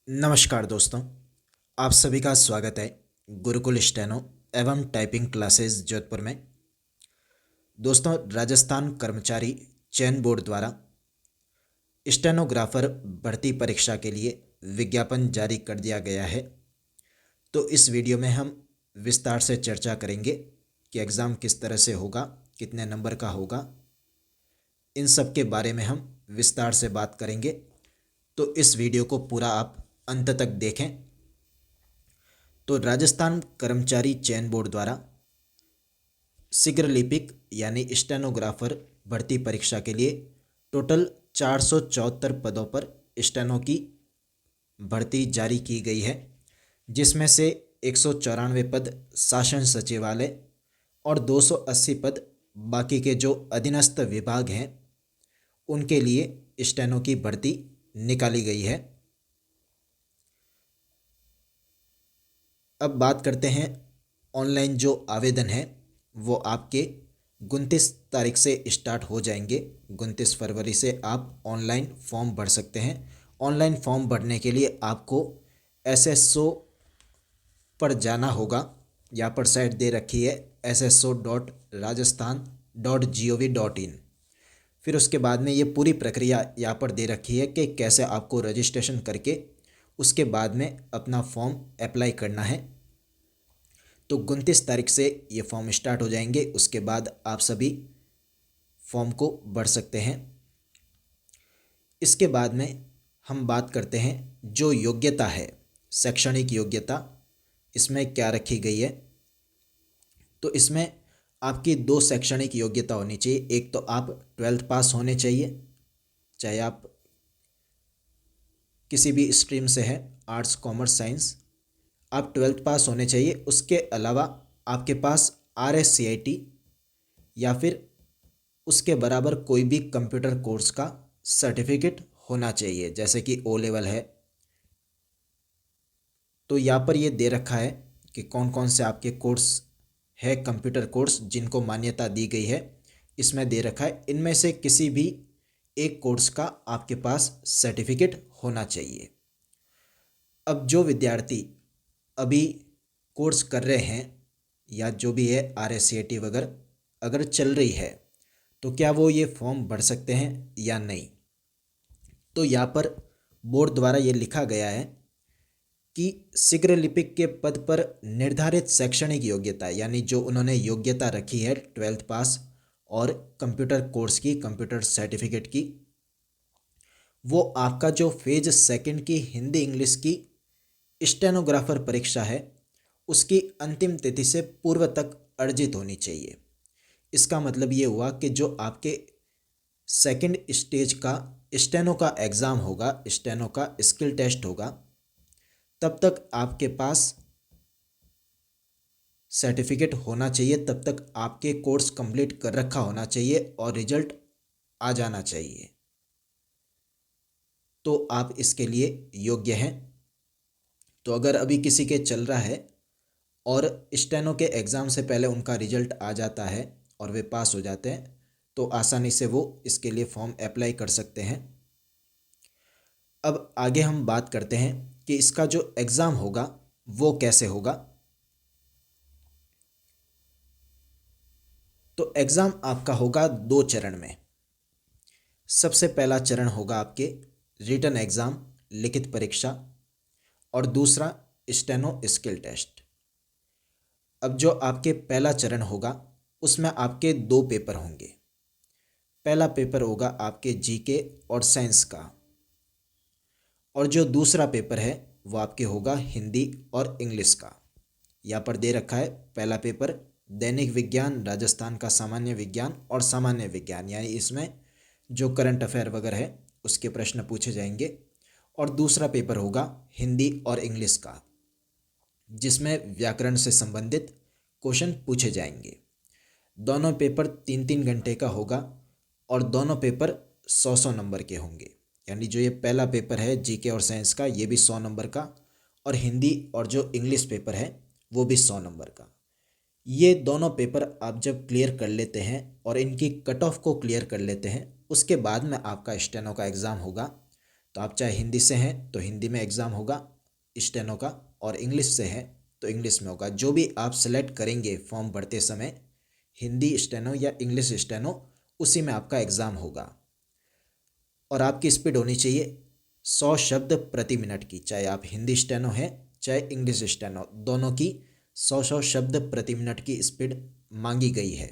नमस्कार दोस्तों, आप सभी का स्वागत है गुरुकुल स्टेनो एवं टाइपिंग क्लासेस जोधपुर में। दोस्तों, राजस्थान कर्मचारी चयन बोर्ड द्वारा स्टेनोग्राफर भर्ती परीक्षा के लिए विज्ञापन जारी कर दिया गया है। तो इस वीडियो में हम विस्तार से चर्चा करेंगे कि एग्ज़ाम किस तरह से होगा, कितने नंबर का होगा, इन सब के बारे में हम विस्तार से बात करेंगे। तो इस वीडियो को पूरा आप अंत तक देखें। तो राजस्थान कर्मचारी चयन बोर्ड द्वारा शीघ्र लिपिक यानी स्टेनोग्राफर भर्ती परीक्षा के लिए टोटल 474 पदों पर स्टेनो की भर्ती जारी की गई है, जिसमें से 194 पद शासन सचिवालय और 280 पद बाकी के जो अधीनस्थ विभाग हैं उनके लिए स्टेनो की भर्ती निकाली गई है। अब बात करते हैं ऑनलाइन जो आवेदन है वो आपके 29 तारीख से स्टार्ट हो जाएंगे। 29 फरवरी से आप ऑनलाइन फॉर्म भर सकते हैं। ऑनलाइन फॉर्म भरने के लिए आपको SSO पर जाना होगा। यहाँ पर साइट दे रखी है sso.rajasthan.gov.in। फिर उसके बाद में ये पूरी प्रक्रिया यहाँ पर दे रखी है कि कैसे आपको रजिस्ट्रेशन करके उसके बाद में अपना फॉर्म अप्लाई करना है। तो 29 तारीख से ये फॉर्म स्टार्ट हो जाएंगे। उसके बाद आप सभी फॉर्म को भर सकते हैं। इसके बाद में हम बात करते हैं जो योग्यता है, शैक्षणिक योग्यता इसमें क्या रखी गई है। तो इसमें आपकी 2 शैक्षणिक योग्यता होनी चाहिए। एक तो आप 12th पास होने चाहिए, चाहे आप किसी भी स्ट्रीम से हैं, आर्ट्स, कॉमर्स, साइंस, आप 12th पास होने चाहिए। उसके अलावा आपके पास RSCIT या फिर उसके बराबर कोई भी कंप्यूटर कोर्स का सर्टिफिकेट होना चाहिए, जैसे कि O लेवल है। तो यहाँ पर ये दे रखा है कि कौन कौन से आपके कोर्स है, कंप्यूटर कोर्स जिनको मान्यता दी गई है, इसमें दे रखा है। इनमें से किसी भी एक कोर्स का आपके पास सर्टिफिकेट होना चाहिए। अब जो विद्यार्थी अभी कोर्स कर रहे हैं या जो भी है RSCIT वगैरह अगर चल रही है तो क्या वो ये फॉर्म भर सकते हैं या नहीं। तो यहाँ पर बोर्ड द्वारा ये लिखा गया है कि शीघ्र लिपिक के पद पर निर्धारित शैक्षणिक योग्यता यानी जो उन्होंने योग्यता रखी है 12th पास और कंप्यूटर कोर्स की, कंप्यूटर सर्टिफिकेट की, वो आपका जो फेज 2 की हिंदी इंग्लिश की स्टेनोग्राफर परीक्षा है उसकी अंतिम तिथि से पूर्व तक अर्जित होनी चाहिए। इसका मतलब ये हुआ कि जो आपके 2nd स्टेज का स्टेनो का एग्ज़ाम होगा, स्टेनो का स्किल टेस्ट होगा, तब तक आपके पास सर्टिफिकेट होना चाहिए, तब तक आपके कोर्स कंप्लीट कर रखा होना चाहिए और रिजल्ट आ जाना चाहिए। तो आप इसके लिए योग्य हैं। तो अगर अभी किसी के चल रहा है और स्टेनो के एग्ज़ाम से पहले उनका रिजल्ट आ जाता है और वे पास हो जाते हैं तो आसानी से वो इसके लिए फॉर्म अप्लाई कर सकते हैं। अब आगे हम बात करते हैं कि इसका जो एग्ज़ाम होगा वो कैसे होगा। तो एग्ज़ाम आपका होगा 2 चरण में। सबसे पहला चरण होगा आपके रिटन एग्ज़ाम, लिखित परीक्षा, और दूसरा स्टेनो स्किल टेस्ट। अब जो आपके पहला चरण होगा उसमें आपके 2 पेपर होंगे। पहला पेपर होगा आपके GK और साइंस का, और जो दूसरा पेपर है वो आपके होगा हिंदी और इंग्लिश का। यहाँ पर दे रखा है पहला पेपर दैनिक विज्ञान, राजस्थान का सामान्य विज्ञान और सामान्य विज्ञान, यानी इसमें जो करंट अफेयर वगैरह है उसके प्रश्न पूछे जाएंगे। और दूसरा पेपर होगा हिंदी और इंग्लिश का, जिसमें व्याकरण से संबंधित क्वेश्चन पूछे जाएंगे। दोनों पेपर 3-3 घंटे का होगा और दोनों पेपर 100-100 नंबर के होंगे। यानी जो ये पहला पेपर है GK और साइंस का ये भी 100 नंबर का, और हिंदी और जो इंग्लिश पेपर है वो भी 100 नंबर का। ये दोनों पेपर आप जब क्लियर कर लेते हैं और इनकी कट ऑफ को क्लियर कर लेते हैं उसके बाद में आपका स्टेनो का एग्ज़ाम होगा। तो आप चाहे हिंदी से हैं तो हिंदी में एग्ज़ाम होगा स्टेनो का, और इंग्लिश से है तो इंग्लिश में होगा। जो भी आप सेलेक्ट करेंगे फॉर्म भरते समय, हिंदी स्टेनो या इंग्लिश स्टेनो, उसी में आपका एग्ज़ाम होगा। और आपकी स्पीड होनी चाहिए 100 शब्द प्रति मिनट की, चाहे आप हिंदी स्टेनो हैं चाहे इंग्लिश स्टेनो, दोनों की 100 शब्द प्रति मिनट की स्पीड मांगी गई है।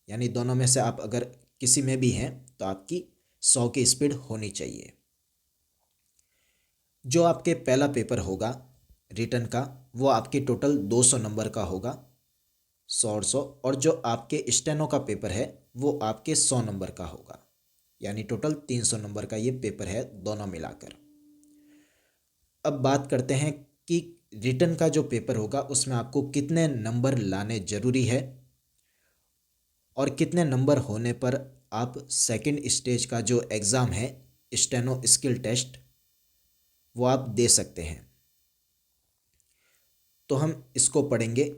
यानी दोनों में से आप अगर किसी में भी हैं तो आपकी 100 की स्पीड होनी चाहिए। जो आपके पहला पेपर होगा रिटन का, वो आपकी टोटल 200 नंबर का होगा, 100 और 100। और जो आपके स्टेनो का पेपर है वो आपके 100 नंबर का होगा, यानी टोटल 300 नंबर का ये पेपर है दोनों मिलाकर। अब बात करते हैं कि रिटन का जो पेपर होगा उसमें आपको कितने नंबर लाने ज़रूरी है, और कितने नंबर होने पर आप सेकंड स्टेज का जो एग्ज़ाम है स्टेनो स्किल टेस्ट, वो आप दे सकते हैं। तो हम इसको पढ़ेंगे,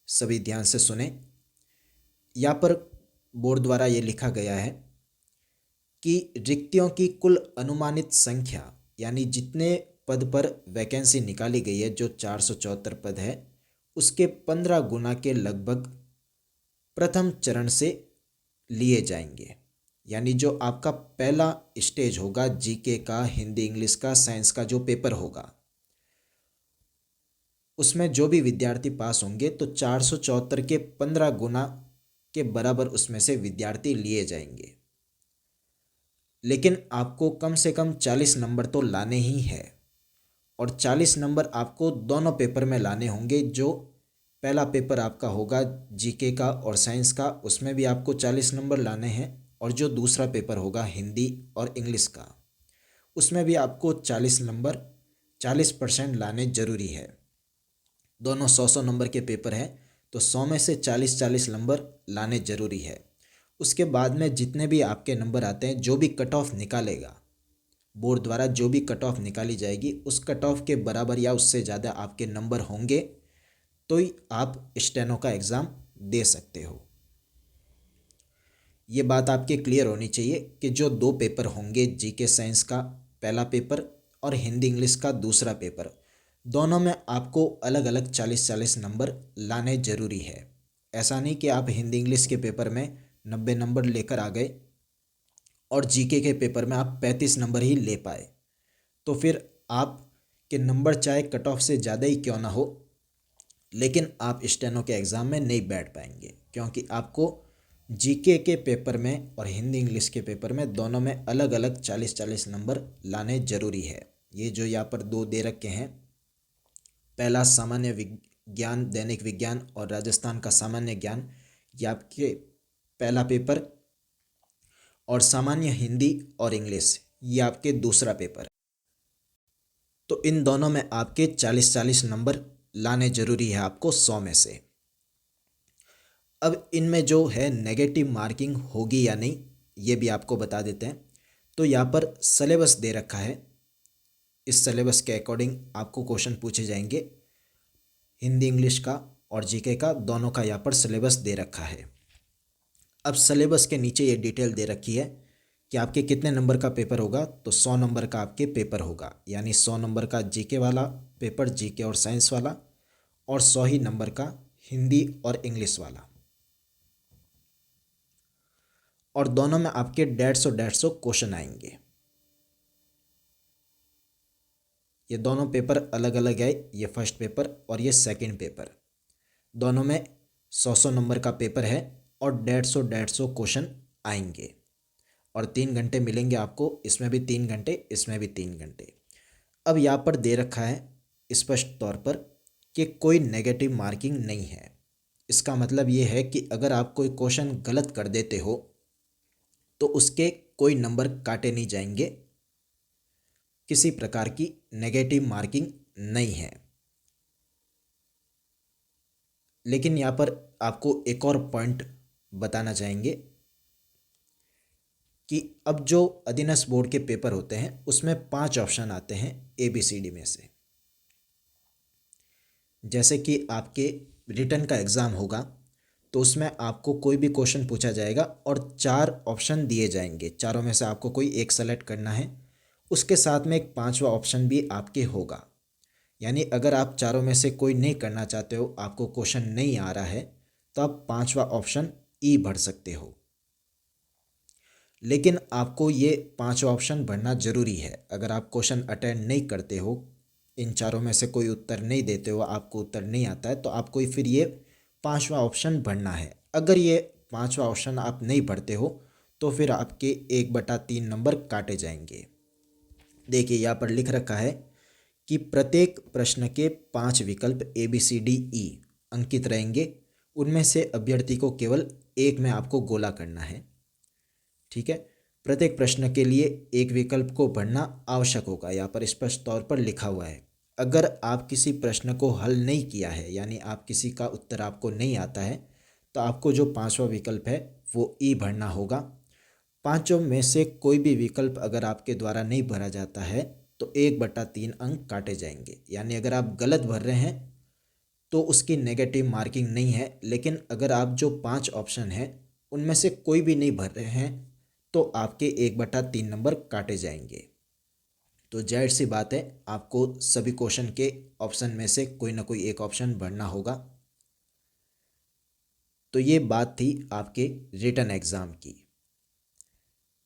सभी ध्यान से सुने। यहाँ पर बोर्ड द्वारा ये लिखा गया है कि रिक्तियों की कुल अनुमानित संख्या, यानी जितने पद पर वैकेंसी निकाली गई है, जो 474 पद है, उसके 15 गुना के लगभग प्रथम चरण से लिए जाएंगे। यानी जो आपका पहला स्टेज होगा जीके का, हिंदी इंग्लिश का, साइंस का जो पेपर होगा, उसमें जो भी विद्यार्थी पास होंगे तो 474 के 15 गुना के बराबर उसमें से विद्यार्थी लिए जाएंगे। लेकिन आपको कम से कम 40 नंबर तो लाने ही है, और 40 नंबर आपको दोनों पेपर में लाने होंगे। जो पहला पेपर आपका होगा जीके का और साइंस का, उसमें भी आपको 40 नंबर लाने हैं, और जो दूसरा पेपर होगा हिंदी और इंग्लिश का, उसमें भी आपको 40 नंबर, 40% लाने ज़रूरी है। दोनों 100 नंबर के पेपर हैं, तो 100 में से 40 नंबर लाने ज़रूरी है। उसके बाद में जितने भी आपके नंबर आते हैं, जो भी कट ऑफ निकालेगा बोर्ड द्वारा, जो भी कट ऑफ निकाली जाएगी, उस कट ऑफ के बराबर या उससे ज़्यादा आपके नंबर होंगे तो ही आप स्टेनो का एग्ज़ाम दे सकते हो। ये बात आपके क्लियर होनी चाहिए कि जो दो पेपर होंगे, जीके साइंस का पहला पेपर और हिंदी इंग्लिश का दूसरा पेपर, दोनों में आपको अलग अलग 40 नंबर लाने ज़रूरी है। ऐसा नहीं कि आप हिंदी इंग्लिश के पेपर में 90 नंबर लेकर आ गए और जीके के पेपर में आप 35 नंबर ही ले पाए, तो फिर आपके नंबर चाहे कट ऑफ से ज़्यादा ही क्यों ना हो, लेकिन आप स्टेनो के एग्ज़ाम में नहीं बैठ पाएंगे, क्योंकि आपको जीके के पेपर में और हिंदी इंग्लिश के पेपर में दोनों में अलग अलग 40 नंबर लाने ज़रूरी है। ये जो यहाँ पर दो दे रखे हैं, पहला सामान्य विज्ञान, दैनिक विज्ञान और राजस्थान का सामान्य ज्ञान, ये आपके पहला पेपर, और सामान्य हिंदी और इंग्लिश ये आपके दूसरा पेपर। तो इन दोनों में आपके 40 नंबर लाने ज़रूरी है आपको 100 में से। अब इनमें जो है नेगेटिव मार्किंग होगी या नहीं, ये भी आपको बता देते हैं। तो यहाँ पर सिलेबस दे रखा है, इस सिलेबस के अकॉर्डिंग आपको क्वेश्चन पूछे जाएंगे। हिंदी इंग्लिश का और जीके का दोनों का यहाँ पर सिलेबस दे रखा है। अब सिलेबस के नीचे ये डिटेल दे रखी है कि आपके कितने नंबर का पेपर होगा। तो 100 नंबर का आपके पेपर होगा, यानी 100 नंबर का जीके वाला पेपर, जीके और साइंस वाला, और 100 ही नंबर का हिंदी और इंग्लिश वाला। और दोनों में आपके 150 क्वेश्चन आएंगे। ये दोनों पेपर अलग अलग है, ये फर्स्ट पेपर और ये सेकंड पेपर, दोनों में 100 नंबर का पेपर है और 150 क्वेश्चन आएंगे, और 3 घंटे मिलेंगे आपको, इसमें भी 3 घंटे, इसमें भी 3 घंटे। अब यहाँ पर दे रखा है स्पष्ट तौर पर कि कोई नेगेटिव मार्किंग नहीं है। इसका मतलब ये है कि अगर आप कोई क्वेश्चन गलत कर देते हो तो उसके कोई नंबर काटे नहीं जाएंगे, किसी प्रकार की नेगेटिव मार्किंग नहीं है। लेकिन यहाँ पर आपको एक और पॉइंट बताना चाहेंगे कि अब जो अधीनस्थ बोर्ड के पेपर होते हैं उसमें 5 ऑप्शन आते हैं ABCD में से। जैसे कि आपके रिटन का एग्ज़ाम होगा तो उसमें आपको कोई भी क्वेश्चन पूछा जाएगा और 4 ऑप्शन दिए जाएंगे, चारों में से आपको कोई एक सेलेक्ट करना है, उसके साथ में एक पांचवा ऑप्शन भी आपके होगा। यानी अगर आप चारों में से कोई नहीं करना चाहते हो, आपको क्वेश्चन नहीं आ रहा है, तो आप पांचवा ऑप्शन ई भर सकते हो। लेकिन आपको ये पांचवा ऑप्शन भरना ज़रूरी है। अगर आप क्वेश्चन अटेंड नहीं करते हो, इन चारों में से कोई उत्तर नहीं देते हो, आपको उत्तर नहीं आता है, तो आपको फिर ये पांचवा ऑप्शन भरना है। अगर ये पांचवा ऑप्शन आप नहीं भरते हो तो फिर आपके 1/3 नंबर काटे जाएंगे। देखिए यहाँ पर लिख रखा है कि प्रत्येक प्रश्न के 5 विकल्प A B C D E अंकित रहेंगे। उनमें से अभ्यर्थी को केवल एक में आपको गोला करना है। ठीक है, प्रत्येक प्रश्न के लिए एक विकल्प को भरना आवश्यक होगा, यहाँ पर स्पष्ट तौर पर लिखा हुआ है। अगर आप किसी प्रश्न को हल नहीं किया है, यानी आप किसी का उत्तर आपको नहीं आता है, तो आपको जो पांचवा विकल्प है वो ई भरना होगा। पांचों में से कोई भी विकल्प अगर आपके द्वारा नहीं भरा जाता है तो 1/3 अंक काटे जाएंगे। यानी अगर आप गलत भर रहे हैं तो उसकी नेगेटिव मार्किंग नहीं है, लेकिन अगर आप जो 5 ऑप्शन हैं उनमें से कोई भी नहीं भर रहे हैं तो आपके 1/3 नंबर काटे जाएंगे। तो जाहिर सी बात है, आपको सभी क्वेश्चन के ऑप्शन में से कोई ना कोई एक ऑप्शन भरना होगा। तो ये बात थी आपके रिटन एग्ज़ाम की,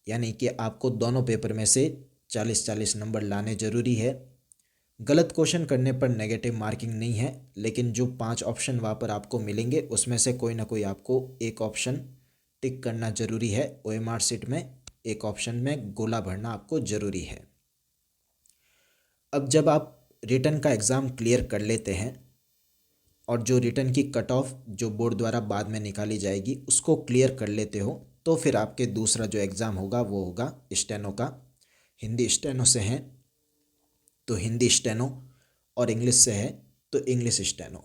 यानी कि आपको दोनों पेपर में से 40-40 नंबर लाने ज़रूरी है। गलत क्वेश्चन करने पर नेगेटिव मार्किंग नहीं है, लेकिन जो 5 ऑप्शन वहाँ पर आपको मिलेंगे उसमें से कोई ना कोई आपको एक ऑप्शन टिक करना ज़रूरी है। ओएमआर शीट में एक ऑप्शन में गोला भरना आपको ज़रूरी है। अब जब आप रिटन का एग्ज़ाम क्लियर कर लेते हैं और जो रिटन की कट ऑफ जो बोर्ड द्वारा बाद में निकाली जाएगी उसको क्लियर कर लेते हो, तो फिर आपके दूसरा जो एग्ज़ाम होगा वो होगा स्टेनो का। हिंदी स्टेनो से हैं तो हिंदी स्टेनो, और इंग्लिश से है तो इंग्लिश स्टेनो।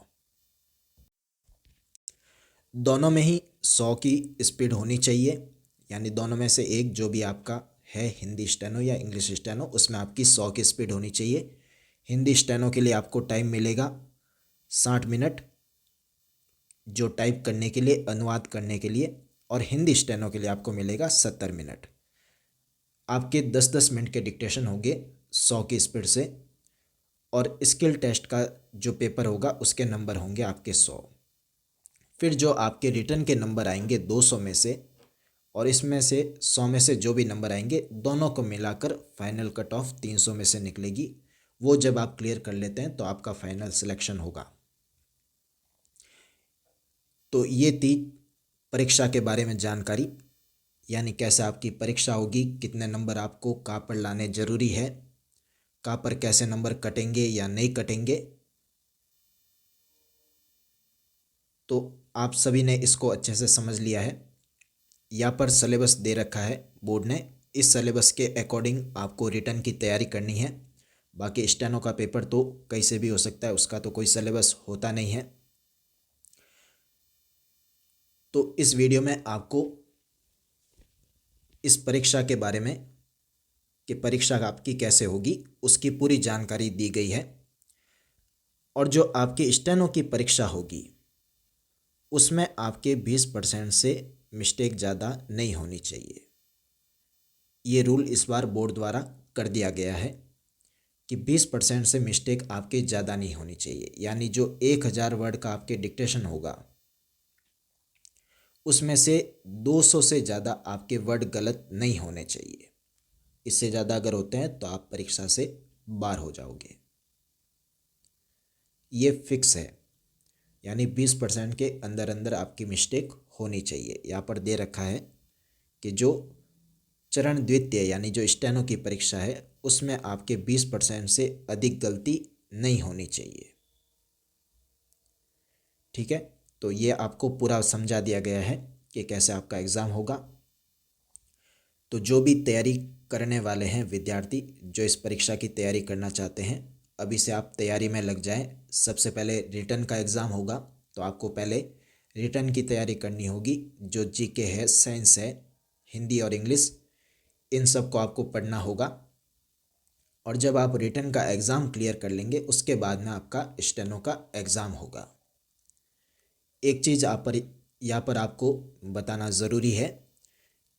दोनों में ही 100 की स्पीड होनी चाहिए, यानी दोनों में से एक जो भी आपका है, हिंदी स्टेनो या इंग्लिश स्टेनो, उसमें आपकी 100 की स्पीड होनी चाहिए। हिंदी स्टेनो के लिए आपको टाइम मिलेगा 60 मिनट, जो टाइप करने के लिए, अनुवाद करने के लिए, और हिंदी स्टेनो के लिए आपको मिलेगा 70 मिनट। आपके 10-10 मिनट के डिक्टेशन होंगे 100 की स्पीड से, और स्किल टेस्ट का जो पेपर होगा उसके नंबर होंगे आपके 100। फिर जो आपके रिटर्न के नंबर आएंगे 200 में से, और इसमें से 100 में से जो भी नंबर आएंगे दोनों को मिलाकर फाइनल कट ऑफ 300 में से निकलेगी। वो जब आप क्लियर कर लेते हैं तो आपका फाइनल सिलेक्शन होगा। तो ये थी परीक्षा के बारे में जानकारी, यानी कैसे आपकी परीक्षा होगी, कितने नंबर आपको कहाँ पर लाने ज़रूरी है, कहाँ पर कैसे नंबर कटेंगे या नहीं कटेंगे। तो आप सभी ने इसको अच्छे से समझ लिया है। यहाँ पर सिलेबस दे रखा है बोर्ड ने, इस सिलेबस के अकॉर्डिंग आपको रिटर्न की तैयारी करनी है। बाकी स्टेनो का पेपर तो कैसे भी हो सकता है, उसका तो कोई सिलेबस होता नहीं है। तो इस वीडियो में आपको इस परीक्षा के बारे में कि परीक्षा आपकी कैसे होगी उसकी पूरी जानकारी दी गई है। और जो आपकी स्टेनो की परीक्षा होगी उसमें आपके 20% से मिस्टेक ज़्यादा नहीं होनी चाहिए। ये रूल इस बार बोर्ड द्वारा कर दिया गया है कि 20% से मिस्टेक आपके ज़्यादा नहीं होनी चाहिए। यानी जो 1000 वर्ड का आपके डिक्टेशन होगा उसमें से 200 से ज़्यादा आपके वर्ड गलत नहीं होने चाहिए। इससे ज़्यादा अगर होते हैं तो आप परीक्षा से बाहर हो जाओगे, ये फिक्स है। यानी 20% के अंदर अंदर आपकी मिस्टेक होनी चाहिए। यहाँ पर दे रखा है कि जो चरण द्वितीय यानी जो स्टेनो की परीक्षा है उसमें आपके 20% से अधिक गलती नहीं होनी चाहिए। ठीक है, तो ये आपको पूरा समझा दिया गया है कि कैसे आपका एग्ज़ाम होगा। तो जो भी तैयारी करने वाले हैं विद्यार्थी, जो इस परीक्षा की तैयारी करना चाहते हैं, अभी से आप तैयारी में लग जाएं। सबसे पहले रिटन का एग्ज़ाम होगा तो आपको पहले रिटन की तैयारी करनी होगी। जो जीके है, साइंस है, हिंदी और इंग्लिश, इन सब को आपको पढ़ना होगा। और जब आप रिटन का एग्ज़ाम क्लियर कर लेंगे उसके बाद में आपका स्टेनो का एग्ज़ाम होगा। एक चीज़ यहाँ पर आपको बताना ज़रूरी है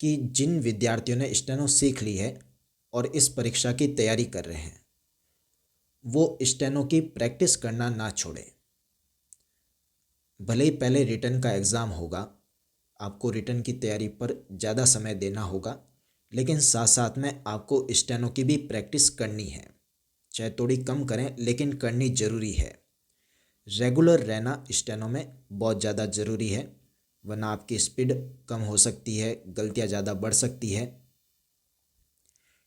कि जिन विद्यार्थियों ने स्टेनो सीख ली है और इस परीक्षा की तैयारी कर रहे हैं वो स्टेनो की प्रैक्टिस करना ना छोड़ें। भले ही पहले रिटन का एग्ज़ाम होगा, आपको रिटन की तैयारी पर ज़्यादा समय देना होगा, लेकिन साथ साथ में आपको स्टेनो की भी प्रैक्टिस करनी है। चाहे थोड़ी कम करें लेकिन करनी ज़रूरी है। रेगुलर रहना स्टेनो में बहुत ज़्यादा ज़रूरी है, वरना आपकी स्पीड कम हो सकती है, गलतियाँ ज़्यादा बढ़ सकती है।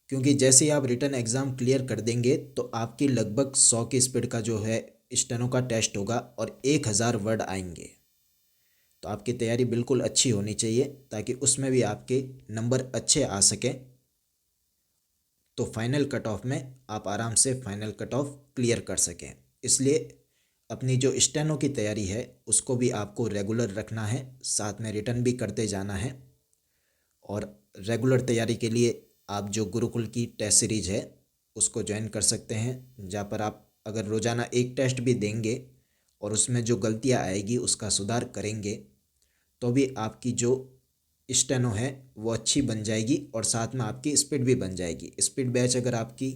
क्योंकि जैसे ही आप रिटन एग्ज़ाम क्लियर कर देंगे तो आपकी लगभग 100 की स्पीड का जो है स्टेनो का टेस्ट होगा और 1000 वर्ड आएंगे। तो आपकी तैयारी बिल्कुल अच्छी होनी चाहिए ताकि उसमें भी आपके नंबर अच्छे आ सकें, तो फाइनल कट ऑफ में आप आराम से फाइनल कट ऑफ क्लियर कर सकें। इसलिए अपनी जो स्टेनो की तैयारी है उसको भी आपको रेगुलर रखना है, साथ में रिटन भी करते जाना है। और रेगुलर तैयारी के लिए आप जो गुरुकुल की टेस्ट सीरीज है उसको ज्वाइन कर सकते हैं, जहाँ पर आप अगर रोज़ाना एक टेस्ट भी देंगे और उसमें जो गलतियाँ आएगी उसका सुधार करेंगे तो भी आपकी जो स्टेनो है वो अच्छी बन जाएगी और साथ में आपकी स्पीड भी बन जाएगी। स्पीड बैच अगर आपकी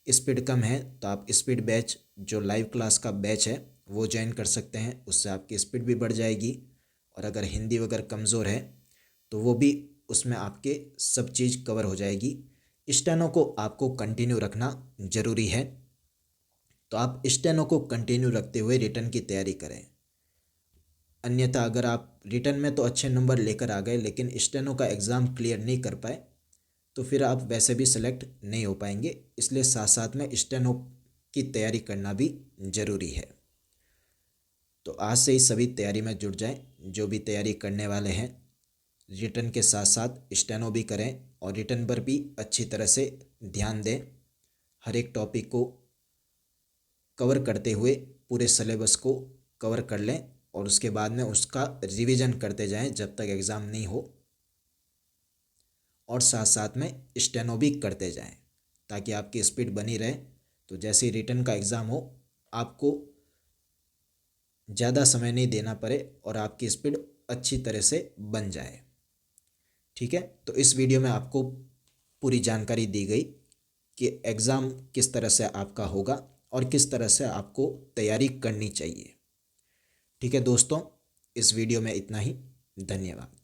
स्पीड कम है तो आप स्पीड बैच जो लाइव क्लास का बैच है वो ज्वाइन कर सकते हैं, उससे आपकी स्पीड भी बढ़ जाएगी। और अगर हिंदी वगैरह कमज़ोर है तो वो भी उसमें आपके सब चीज़ कवर हो जाएगी। स्टेनो को आपको कंटिन्यू रखना ज़रूरी है, तो आप स्टेनो को कंटिन्यू रखते हुए रिटन की तैयारी करें। अन्यथा अगर आप रिटन में तो अच्छे नंबर लेकर आ गए लेकिन स्टेनो का एग्ज़ाम क्लियर नहीं कर पाए तो फिर आप वैसे भी सेलेक्ट नहीं हो पाएंगे। इसलिए साथ साथ में स्टेनो की तैयारी करना भी ज़रूरी है। तो आज से ही सभी तैयारी में जुट जाएं, जो भी तैयारी करने वाले हैं। रिटन के साथ साथ स्टेनो भी करें और रिटन पर भी अच्छी तरह से ध्यान दें। हर एक टॉपिक को कवर करते हुए पूरे सिलेबस को कवर कर लें और उसके बाद में उसका रिवीजन करते जाएं जब तक एग्ज़ाम नहीं हो, और साथ साथ में स्टेनो भी करते जाएं ताकि आपकी स्पीड बनी रहे। तो जैसे ही रिटन का एग्ज़ाम हो आपको ज़्यादा समय नहीं देना पड़े और आपकी स्पीड अच्छी तरह से बन जाए। ठीक है, तो इस वीडियो में आपको पूरी जानकारी दी गई कि एग्ज़ाम किस तरह से आपका होगा और किस तरह से आपको तैयारी करनी चाहिए। ठीक है दोस्तों, इस वीडियो में इतना ही। धन्यवाद।